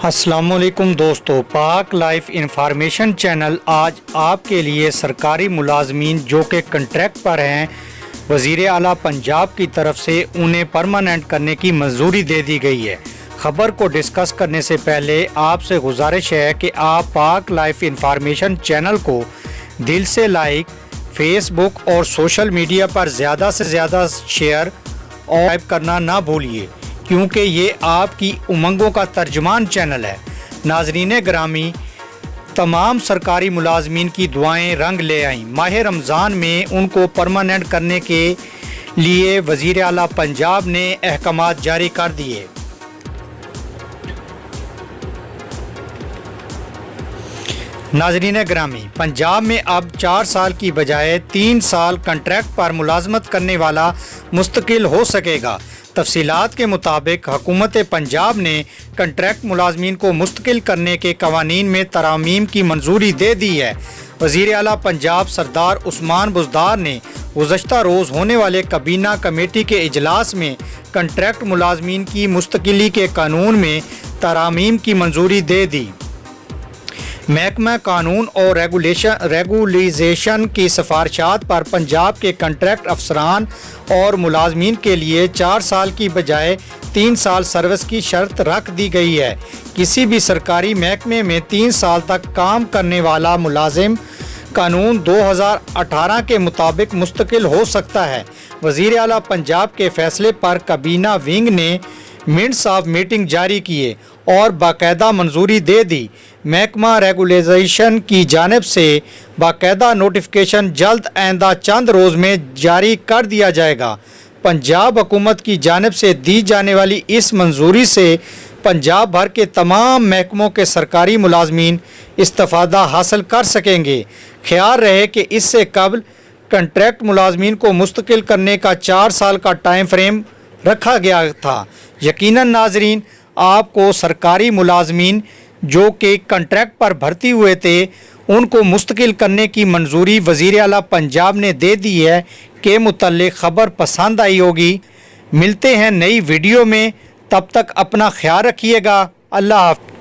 السلام علیکم دوستو، پاک لائف انفارمیشن چینل آج آپ کے لیے سرکاری ملازمین جو کہ کنٹریکٹ پر ہیں، وزیر اعلیٰ پنجاب کی طرف سے انہیں پرماننٹ کرنے کی منظوری دے دی گئی ہے۔ خبر کو ڈسکس کرنے سے پہلے آپ سے گزارش ہے کہ آپ پاک لائف انفارمیشن چینل کو دل سے لائک، فیس بک اور سوشل میڈیا پر زیادہ سے زیادہ شیئر اور سبسکرائب کرنا نہ بھولیے، کیونکہ یہ آپ کی امنگوں کا ترجمان چینل ہے۔ ناظرین گرامی، تمام سرکاری ملازمین کی دعائیں رنگ لے آئیں۔ ماہ رمضان میں ان کو پرماننٹ کرنے کے لیے وزیر اعلیٰ پنجاب نے احکامات جاری کر دیے۔ ناظرین گرامی، پنجاب میں اب 4 سال کی بجائے 3 سال کنٹریکٹ پر ملازمت کرنے والا مستقل ہو سکے گا۔ تفصیلات کے مطابق حکومت پنجاب نے کنٹریکٹ ملازمین کو مستقل کرنے کے قوانین میں ترامیم کی منظوری دے دی ہے۔ وزیر اعلیٰ پنجاب سردار عثمان بزدار نے گزشتہ روز ہونے والے کابینہ کمیٹی کے اجلاس میں کنٹریکٹ ملازمین کی مستقلی کے قانون میں ترامیم کی منظوری دے دی۔ محکمہ قانون اور ریگولیشن کی سفارشات پر پنجاب کے کنٹریکٹ افسران اور ملازمین کے لیے 4 سال کی بجائے 3 سال سروس کی شرط رکھ دی گئی ہے۔ کسی بھی سرکاری محکمے میں 3 سال تک کام کرنے والا ملازم قانون 2018 کے مطابق مستقل ہو سکتا ہے۔ وزیر اعلیٰ پنجاب کے فیصلے پر کابینہ ونگ نے منٹس آف میٹنگ جاری کیے اور باقاعدہ منظوری دے دی۔ محکمہ ریگولیشن کی جانب سے باقاعدہ نوٹیفیکیشن جلد آئندہ چند روز میں جاری کر دیا جائے گا۔ پنجاب حکومت کی جانب سے دی جانے والی اس منظوری سے پنجاب بھر کے تمام محکموں کے سرکاری ملازمین استفادہ حاصل کر سکیں گے۔ خیال رہے کہ اس سے قبل کنٹریکٹ ملازمین کو مستقل کرنے کا 4 سال کا ٹائم فریم رکھا گیا تھا۔ یقیناً ناظرین، آپ کو سرکاری ملازمین جو کہ کنٹریکٹ پر بھرتی ہوئے تھے ان کو مستقل کرنے کی منظوری وزیر اعلیٰ پنجاب نے دے دی ہے کے متعلق خبر پسند آئی ہوگی۔ ملتے ہیں نئی ویڈیو میں، تب تک اپنا خیال رکھیے گا۔ اللہ حافظ۔